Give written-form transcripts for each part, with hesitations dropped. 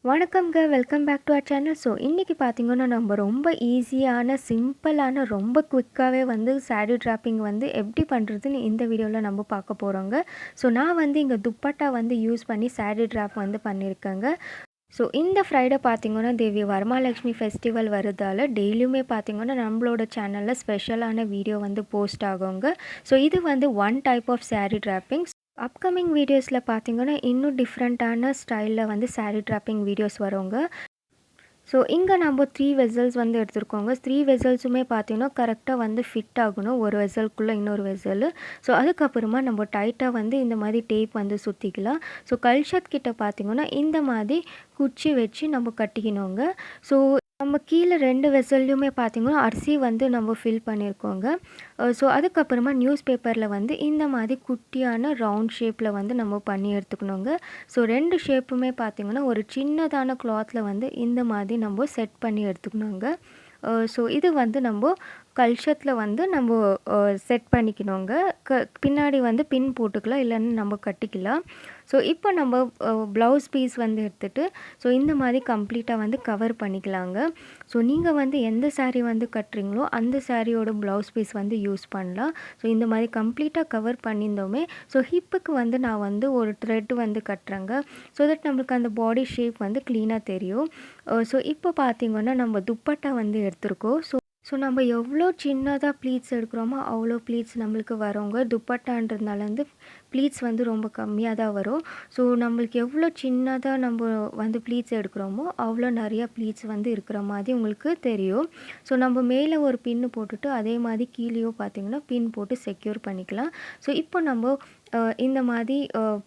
வணக்கம்ங்க. Welcome back to our channel. இன்னைக்கு பார்த்தீங்கன்னா, நம்ம ரொம்ப ஈஸியான, சிம்பிளான, ரொம்ப குயிக்காவே சாரீ டிராப்பிங் எப்படி பண்ணுறதுன்னு இந்த வீடியோவில் நம்ம பார்க்க போகிறோங்க. நான் இங்கே துப்பட்டா யூஸ் பண்ணி சாரீ டிராப் பண்ணியிருக்கேங்க. இந்த ஃப்ரைடே பார்த்தீங்கன்னா, தேவி வரமகாலட்சுமி ஃபெஸ்டிவல் வருதால டெய்லியுமே பார்த்தீங்கன்னா, நம்மளோட சேனலில் ஸ்பெஷலான வீடியோ போஸ்ட் ஆகுங்க. இது one type of sari draping. Upcoming வீடியோஸில் பார்த்தீங்கன்னா, இன்னும் டிஃப்ரெண்ட்டான ஸ்டைலில் சாரீ டிராப்பிங் வீடியோஸ் வருங்க. இங்கே நம்ம 3 வெசல்ஸ் எடுத்துருக்கோங்க. 3 வெசல்ஸுமே பார்த்தீங்கன்னா, கரெக்டாக ஃபிட் ஆகணும். ஒரு வெசலுக்குள்ளே இன்னொரு வெசல். அதுக்கப்புறமா நம்ம டைட்டாக இந்த மாதிரி டேப் சுற்றிக்கலாம். கல்ஷத் கிட்ட பார்த்தீங்கன்னா, இந்த மாதிரி குச்சி வச்சு நம்ம கட்டிக்கணுங்க. நம்ம கீழே 2 வெசல்லையுமே பார்த்தீங்கன்னா, அரிசி நம்ம ஃபில் பண்ணியிருக்கோங்க. அதுக்கப்புறமா நியூஸ் பேப்பரில் இந்த மாதிரி குட்டியான ரவுண்ட் ஷேப்பில் நம்ம பண்ணி எடுத்துக்கணுங்க. 2 ஷேப்புமே பார்த்தீங்கன்னா, ஒரு சின்னதான கிளாத்தில் இந்த மாதிரி நம்ம செட் பண்ணி எடுத்துக்கணுங்க. இது நம்ம கல்ஷத்தில் நம்ம செட் பண்ணிக்கணுங்க. பின்னாடி பின் போட்டுக்கலாம், இல்லைன்னு நம்ம கட்டிக்கலாம். இப்போ நம்ம ப்ளவுஸ் பீஸ் எடுத்துகிட்டு இந்த மாதிரி கம்ப்ளீட்டாக கவர் பண்ணிக்கலாங்க. நீங்கள் எந்த சாரீ கட்டுறீங்களோ அந்த சாரியோட ப்ளவுஸ் பீஸ் யூஸ் பண்ணலாம். இந்த மாதிரி கம்ப்ளீட்டாக கவர் பண்ணியிருந்தோமே. ஹிப்புக்கு நான் ஒரு த்ரெட் கட்டுறேங்க. தட் நம்மளுக்கு அந்த பாடி ஷேப் க்ளீனாக தெரியும். இப்போ பார்த்தீங்கன்னா, நம்ம துப்பட்டா எடுத்திருக்கோம். நம்ம எவ்வளோ சின்னதாக ப்ளீட்ஸ் எடுக்கிறோமோ அவ்வளோ ப்ளீட்ஸ் நம்மளுக்கு வருங்க. துப்பட்டான்றதுனால ப்ளீட்ஸ் ரொம்ப கம்மியாக தான் வரும். நம்மளுக்கு எவ்வளோ சின்னதாக நம்ம ப்ளீட்ஸ் எடுக்கிறோமோ அவ்வளோ நிறையா ப்ளீட்ஸ் இருக்கிற மாதிரி உங்களுக்கு தெரியும். நம்ம மேலே ஒரு பின்னு போட்டுட்டு அதே மாதிரி கீழேயும் பார்த்திங்கன்னா பின் போட்டு செக்யூர் பண்ணிக்கலாம். இப்போ நம்ம இந்த மாதிரி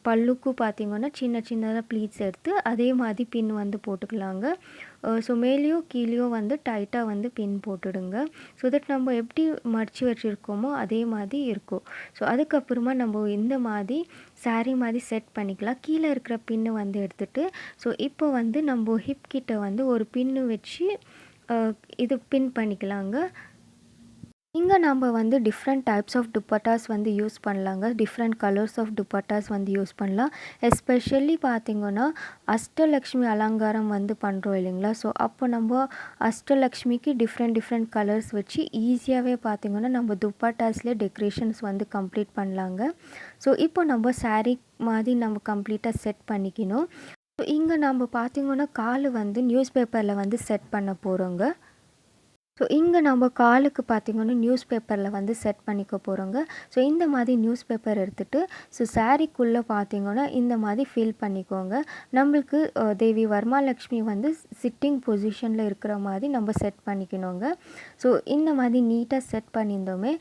பல்லுக்கு பார்த்திங்கன்னா சின்ன சின்னதாக ப்ளீட்ஸ் எடுத்து அதே மாதிரி பின் போட்டுக்கலாங்க. மேலேயும் கீழேயும் டைட்டாக பின் போட்டுடுங்க. தட் நம்ம எப்படி மடித்து வச்சுருக்கோமோ அதே மாதிரி இருக்கும். அதுக்கப்புறமா நம்ம இந்த மாதிரி சாரீ மாதிரி செட் பண்ணிக்கலாம். கீழே இருக்கிற பின்னு எடுத்துகிட்டு இப்போ நம்ம ஹிப் கிட்ட ஒரு பின்னு வச்சு இது பின் பண்ணிக்கலாங்க. இங்கே நம்ம different types of dupattas use பண்ணலாங்க. Different colours of dupattas use பண்ணலாம். எஸ்பெஷலி பார்த்திங்கன்னா, அஷ்டலக்ஷ்மி அலங்காரம் பண்ணுறோம் இல்லைங்களா. அப்போ நம்ம அஷ்டலக்ஷ்மிக்கு டிஃப்ரெண்ட் கலர்ஸ் வச்சு ஈஸியாகவே பார்த்திங்கன்னா நம்ம துப்பட்டாஸ்லேயே டெக்கரேஷன்ஸ் கம்ப்ளீட் பண்ணலாங்க. இப்போ நம்ம சாரீ மாதிரி நம்ம கம்ப்ளீட்டாக செட் பண்ணிக்கணும். இங்கே நம்ம பார்த்திங்கன்னா கால் நியூஸ் பேப்பரில் செட் பண்ண போகிறோங்க. இங்கே நம்ம காலுக்கு பார்த்திங்கன்னா நியூஸ் பேப்பரில் செட் பண்ணிக்க போகிறோங்க. இந்த மாதிரி நியூஸ் பேப்பர் எடுத்துகிட்டு சாரீக்குள்ளே பார்த்திங்கன்னா இந்த மாதிரி ஃபில் பண்ணிக்கோங்க. நம்மளுக்கு தேவி வரமகாலட்சுமி சிட்டிங் பொசிஷனில் இருக்கிற மாதிரி நம்ம செட் பண்ணிக்கணுங்க. இந்த மாதிரி நீட்டாக செட் பண்ணியிருந்தோமே.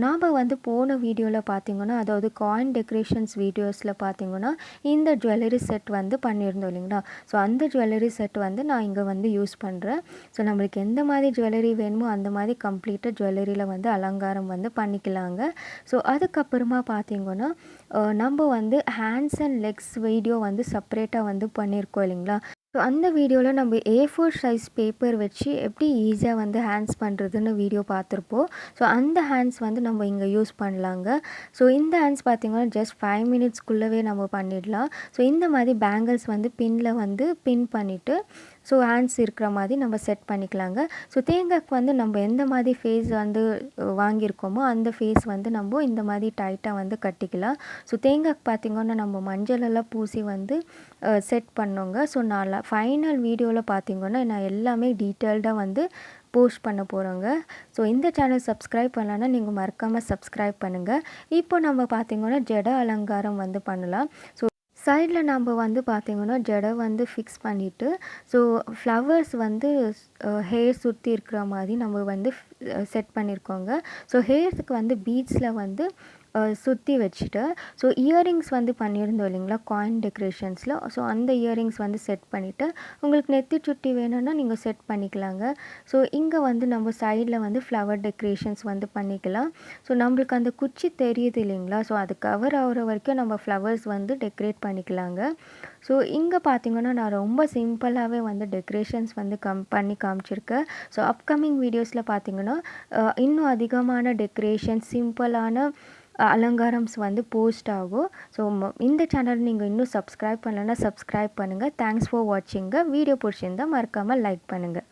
நாம் போன வீடியோவில் பார்த்திங்கன்னா, அதாவது காயின் டெக்கரேஷன்ஸ் வீடியோஸில் பார்த்திங்கன்னா இந்த ஜுவல்லரி செட் பண்ணியிருந்தோம் இல்லைங்களா. அந்த ஜுவல்லரி செட் நான் இங்கே யூஸ் பண்ணுறேன். நம்மளுக்கு எந்த மாதிரி ஜுவல்லரி அந்த மாதிரி கம்ப்ளீட்டாக ஜுவல்லரியில் அலங்காரம் பண்ணிக்கலாங்க. அதுக்கப்புறமா பார்த்திங்கன்னா, நம்ம ஹேண்ட்ஸ் அண்ட் லெக்ஸ் வீடியோ செப்பரேட்டாக பண்ணியிருக்கோம் இல்லைங்களா. அந்த வீடியோவில் நம்ம A4 சைஸ் பேப்பர் வச்சு எப்படி ஈஸியாக ஹேண்ட்ஸ் பண்ணுறதுன்னு வீடியோ பார்த்துருப்போம். அந்த ஹேண்ட்ஸ் நம்ம இங்கே யூஸ் பண்ணலாங்க. இந்த ஹேண்ட்ஸ் பார்த்திங்கன்னா ஜஸ்ட் 5 மினிட்ஸ்க்குள்ளவே நம்ம பண்ணிடலாம். இந்த மாதிரி பேங்கிள்ஸ் பின்னில் பின் பண்ணிவிட்டு ஹேண்ட்ஸ் இருக்கிற மாதிரி நம்ம செட் பண்ணிக்கலாங்க. தேங்காய்க்கு நம்ம எந்த மாதிரி ஃபேஸ் வாங்கியிருக்கோமோ அந்த ஃபேஸ் நம்ம இந்த மாதிரி டைட்டாக கட்டிக்கலாம். தேங்காய்க்கு பார்த்திங்கன்னா நம்ம மஞ்சள் எல்லாம் பூசி செட் பண்ணோங்க. நான் ஃபைனல் வீடியோவில் பார்த்திங்கன்னா நான் எல்லாமே டீட்டெயில்டாக போஸ்ட் பண்ண போகிறோங்க. இந்த சேனல் சப்ஸ்கிரைப் பண்ணலன்னா நீங்கள் மறக்காமல் சப்ஸ்கிரைப் பண்ணுங்கள். இப்போ நம்ம பார்த்திங்கன்னா ஜட அலங்காரம் பண்ணலாம். சைடில் நம்ம பார்த்திங்கன்னா ஜடை ஃபிக்ஸ் பண்ணிவிட்டு ஃப்ளவர்ஸ் ஹேர் சுற்றி இருக்கிற மாதிரி நம்ம செட் பண்ணியிருக்கோங்க. ஹேர்ஸுக்கு பீட்ஸில் சுற்றி வச்சுட்டு இயரிங்ஸ் பண்ணியிருந்தோம் இல்லைங்களா காயின் டெக்கரேஷன்ஸில். அந்த இயரிங்ஸ் செட் பண்ணிவிட்டு உங்களுக்கு நெத்தி சுட்டி வேணும்னா நீங்கள் செட் பண்ணிக்கலாங்க. இங்கே நம்ம சைடில் ஃப்ளவர் டெக்கரேஷன்ஸ் பண்ணிக்கலாம். நம்மளுக்கு அந்த குச்சி தெரியுது இல்லைங்களா. அது கவர் ஆகிற வரைக்கும் நம்ம ஃப்ளவர்ஸ் டெக்கரேட் பண்ணிக்கலாங்க. இங்கே பார்த்திங்கன்னா நான் ரொம்ப சிம்பிளாகவே டெக்கரேஷன்ஸ் பண்ணி காமிச்சிருக்கேன். அப்கமிங் வீடியோஸில் பார்த்திங்கன்னா இன்னும் அதிகமான டெக்கரேஷன் சிம்பிளான அலங்காரம்ஸ் வந்து போஸ்ட் ஆகும். ஸோ இந்த சேனல் நீங்கள் இன்னும் சப்ஸ்கிரைப் பண்ணலைன்னா சப்ஸ்கிரைப் பண்ணுங்கள். Thanks for வாட்சிங்க. வீடியோ பிடிச்சிருந்தா மறக்காமல் லைக் பண்ணுங்கள்.